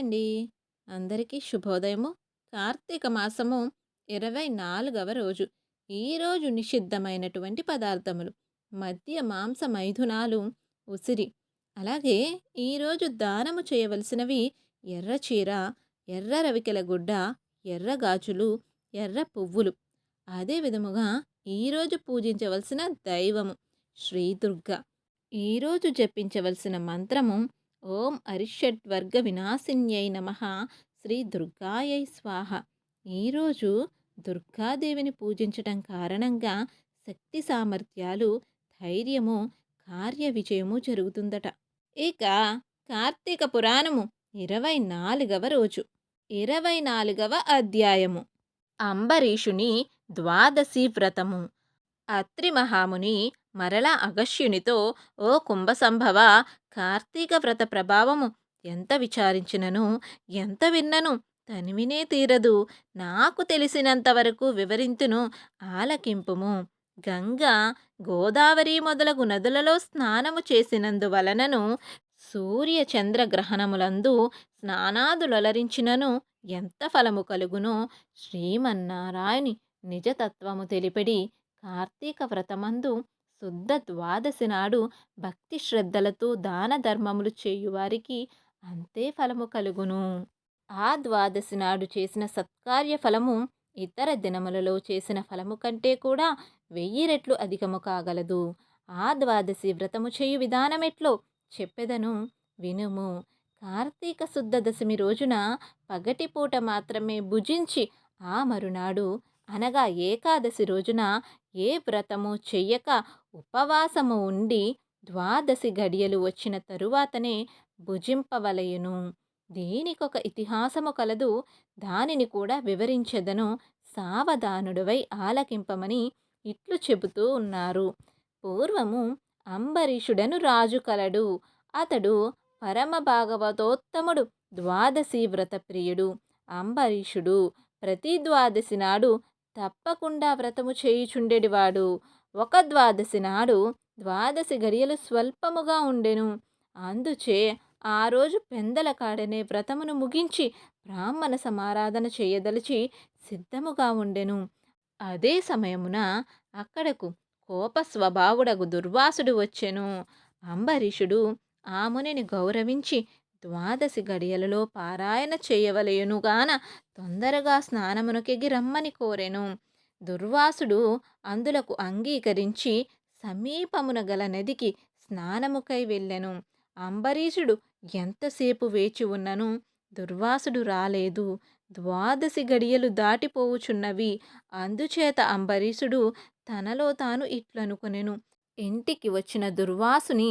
అండి. అందరికీ శుభోదయము. కార్తీక మాసము 24వ రోజు. ఈరోజు నిషిద్ధమైనటువంటి పదార్థములు. మద్య మాంస మైథునాలు ఉసిరి. అలాగే ఈరోజు దానము చేయవలసినవి ఎర్ర చీర, ఎర్ర రవికెల గుడ్డ, ఎర్ర గాజులు, ఎర్ర పువ్వులు. అదే విధముగా ఈరోజు పూజించవలసిన దైవము శ్రీ దుర్గ. ఈరోజు జపించవలసిన మంత్రము ఓం అరిషడ్వర్గ వినాశిన్యై నమః శ్రీ దుర్గాయై స్వాహ. ఈరోజు దుర్గాదేవిని పూజించటం కారణంగా శక్తి సామర్థ్యాలు, ధైర్యము, కార్య విజయము జరుగుతుందట. ఇక కార్తీక పురాణము 24వ రోజు. 24వ అధ్యాయము. అంబరీషుని ద్వాదశి వ్రతము. అత్రి మహాముని మరల అగస్త్యునితో, ఓ కుంభసంభవ, కార్తీక వ్రత ప్రభావము ఎంత విచారించినను ఎంత విన్నను తనివినే తీరదు. నాకు తెలిసినంతవరకు వివరింతును, ఆలకింపుము. గంగా, గోదావరి మొదలగు నదులలో స్నానము చేసినందువలనను సూర్య చంద్ర గ్రహణములందు స్నానాదులొలరించినను ఎంత ఫలము కలుగునో శ్రీమన్నారాయణి నిజతత్వము తెలిపడి కార్తీక వ్రతమందు శుద్ధ ద్వాదశి నాడు భక్తి శ్రద్ధలతో దాన ధర్మములు చేయువారికి అంతే ఫలము కలుగును. ఆ ద్వాదశి నాడు చేసిన సత్కార్య ఫలము ఇతర దినములలో చేసిన ఫలము కంటే కూడా 1000 రెట్లు అధికము కాగలదు. ఆ ద్వాదశి వ్రతము చేయు విధానమెట్లో చెప్పెదను వినుము. కార్తీక శుద్ధ దశమి రోజున పగటిపూట మాత్రమే భుజించి ఆ మరునాడు అనగా ఏకాదశి రోజున ఏ వ్రతము చెయ్యక ఉపవాసము ఉండి ద్వాదశి గడియలు వచ్చిన తరువాతనే భుజింపవలయును. దీనికొక ఇతిహాసము కలదు. దానిని కూడా వివరించెదను, సావధానుడవై ఆలకింపమని ఇట్లు చెబుతూ ఉన్నారు. పూర్వము అంబరీషుడను రాజు కలడు. అతడు పరమ భాగవతోత్తముడు, ద్వాదశి వ్రత ప్రియుడు. అంబరీషుడు ప్రతి ద్వాదశి నాడు తప్పకుండా వ్రతము చేయుచుండెడివాడు. ఒక ద్వాదశి నాడు ద్వాదశి గడియలు స్వల్పముగా ఉండెను. అందుచే ఆ రోజు పెందల కాడనే వ్రతమును ముగించి బ్రాహ్మణ సమారాధన చేయదలిచి సిద్ధముగా ఉండెను. అదే సమయమున అక్కడకు కోప స్వభావుడగు దుర్వాసుడు వచ్చెను. అంబరీషుడు ఆ మునిని గౌరవించి ద్వాదశి గడియలలో పారాయణ చేయవలయునుగాన తొందరగా స్నానమునకెగి రమ్మని కోరెను. దుర్వాసుడు అందులకు అంగీకరించి సమీపమున గల నదికి స్నానముకై వెళ్ళెను. అంబరీషుడు ఎంతసేపు వేచి ఉన్నను దుర్వాసుడు రాలేదు. ద్వాదశి గడియలు దాటిపోవుచున్నవి. అందుచేత అంబరీషుడు తనలో తాను ఇట్లనుకొనెను, ఇంటికి వచ్చిన దుర్వాసుని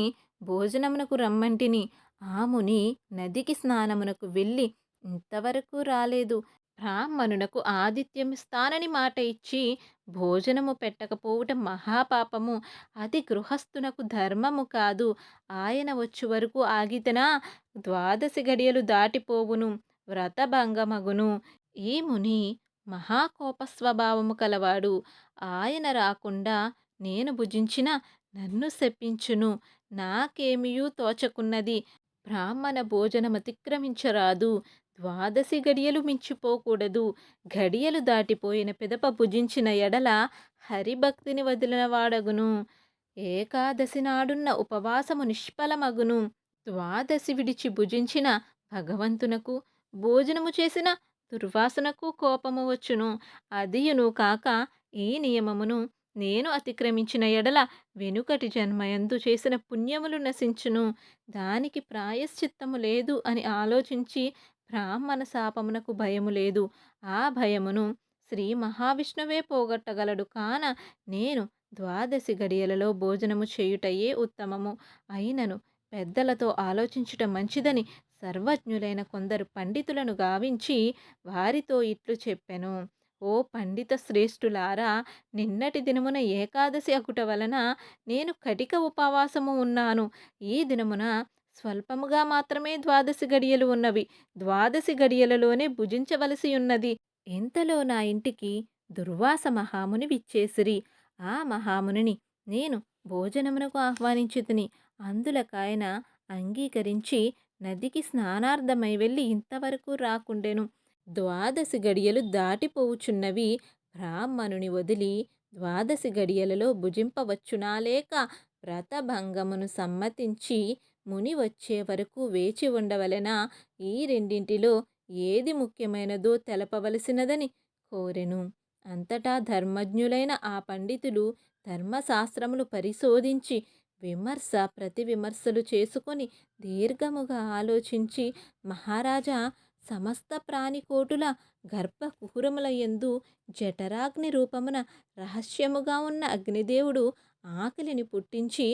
భోజనమునకు రమ్మంటిని. ఆ ముని నదికి స్నానమునకు వెళ్ళి ఇంతవరకు రాలేదు. బ్రాహ్మణునకు ఆతిథ్యమిస్తానని మాట ఇచ్చి భోజనము పెట్టకపోవుట మహాపాపము. అది గృహస్థునకు ధర్మము కాదు. ఆయన వచ్చు వరకు ఆగితేనా ద్వాదశి గడియలు దాటిపోవును, వ్రతభంగమగును. ఈ ముని మహాకోప స్వభావము కలవాడు. ఆయన రాకుండా నేను భుజించిన నన్ను శపించును. నాకేమియూ తోచకున్నది. బ్రాహ్మణ భోజనమతిక్రమించరాదు. ద్వాదశి గడియలు మించిపోకూడదు. గడియలు దాటిపోయిన పిదప భుజించిన ఎడల హరిభక్తిని వదిలినవాడగును. ఏకాదశి నాడున్న ఉపవాసము నిష్ఫలమగును. ద్వాదశి విడిచి భుజించిన భగవంతునకు, భోజనము చేసిన దుర్వాసనకు కోపము వచ్చును. అదియును కాక ఈ నియమమును నేను అతిక్రమించిన ఎడల వెనుకటి జన్మయందు చేసిన పుణ్యములు నశించును. దానికి ప్రాయశ్చిత్తము లేదు అని ఆలోచించి బ్రాహ్మణ శాపమునకు భయము లేదు. ఆ భయమును శ్రీ మహావిష్ణువే పోగొట్టగలడు. కాన నేను ద్వాదశి గడియలలో భోజనము చేయుటయే ఉత్తమము. అయినను పెద్దలతో ఆలోచించుట మంచిదని సర్వజ్ఞులైన కొందరు పండితులను గావించి వారితో ఇట్లు చెప్పెను. ఓ పండిత శ్రేష్ఠులారా, నిన్నటి దినమున ఏకాదశి అగుట వలన నేను కటిక ఉపవాసము ఉన్నాను. ఈ దినమున స్వల్పముగా మాత్రమే ద్వాదశి గడియలు ఉన్నవి. ద్వాదశి గడియలలోనే భుజించవలసి ఉన్నది. ఇంతలో నా ఇంటికి దుర్వాస మహాముని విచ్చేసిరి. ఆ మహామునిని నేను భోజనమునకు ఆహ్వానించితిని. అందులకాయన అంగీకరించి నదికి స్నానార్థమై వెళ్ళి ఇంతవరకు రాకుండెను. ద్వాదశి గడియలు దాటిపోవుచున్నవి. బ్రాహ్మణుని వదిలి ద్వాదశి గడియలలో భుజింపవచ్చునా లేక వ్రతభంగమును సమ్మతించి ముని వచ్చే వరకు వేచి ఉండవలెనా? ఈ రెండింటిలో ఏది ముఖ్యమైనదో తెలపవలసినదని కోరెను. అంతటా ధర్మజ్ఞులైన ఆ పండితులు ధర్మశాస్త్రములు పరిశోధించి విమర్శ ప్రతి విమర్శలు చేసుకొని దీర్ఘముగా ఆలోచించి, మహారాజా, సమస్త ప్రాణికోటుల గర్భకుహరముల యందు జఠరాగ్ని రూపమున రహస్యముగా ఉన్న అగ్నిదేవుడు ఆకలిని పుట్టించి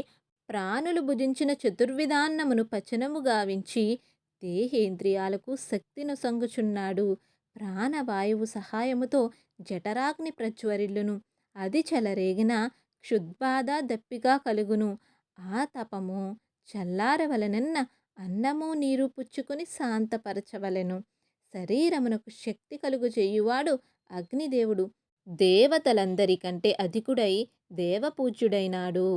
ప్రాణులు భుజించిన చతుర్విధాన్నమును పచనము గావించి దేహేంద్రియాలకు శక్తినొసంగుచున్నాడు. ప్రాణవాయువు సహాయముతో జఠరాగ్ని ప్రజ్వరిల్లును. అది చెలరేగిన క్షుద్బాధ దప్పిక కలుగును. ఆ తపము చల్లారవలనన్న అన్నము నీరు పుచ్చుకొని శాంతపరచవలెను. శరీరమునకు శక్తి కలుగజేయువాడు అగ్నిదేవుడు. దేవతలందరికంటే అధికుడై దేవపూజ్యుడైనాడు.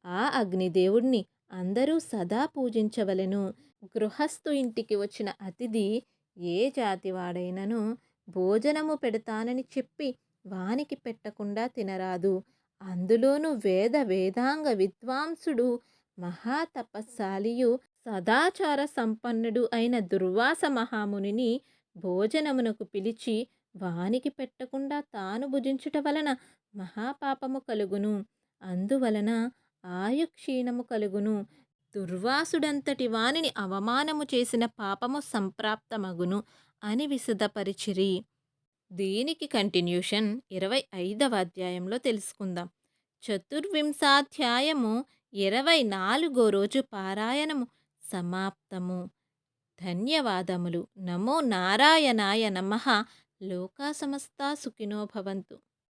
ఆ అగ్నిదేవుడిని అందరూ సదా పూజించవలెను. గృహస్థు ఇంటికి వచ్చిన అతిథి ఏ జాతివాడైనను భోజనము పెడతానని చెప్పి వానికి పెట్టకుండా తినరాదు. అందులోనూ వేదాంగ విద్వాంసుడు మహాతపస్శాలియు సదాచార సంపన్నుడు అయిన దుర్వాస మహామునిని భోజనమునకు పిలిచి వానికి పెట్టకుండా తాను భుజించుట వలన మహాపాపము కలుగును. అందువలన ఆయుక్షీణము కలుగును. దుర్వాసుడంతటి వానిని అవమానము చేసిన పాపము సంప్రాప్తమగును అని విశదపరిచిరి. దీనికి కంటిన్యూషన్ 25వ అధ్యాయంలో తెలుసుకుందాం. చతుర్వింశాధ్యాయము 24 రోజు పారాయణము సమాప్తము. ధన్యవాదములు. నమో నారాయణాయ నమః. లోకా సమస్తా సుఖినో భవంతు.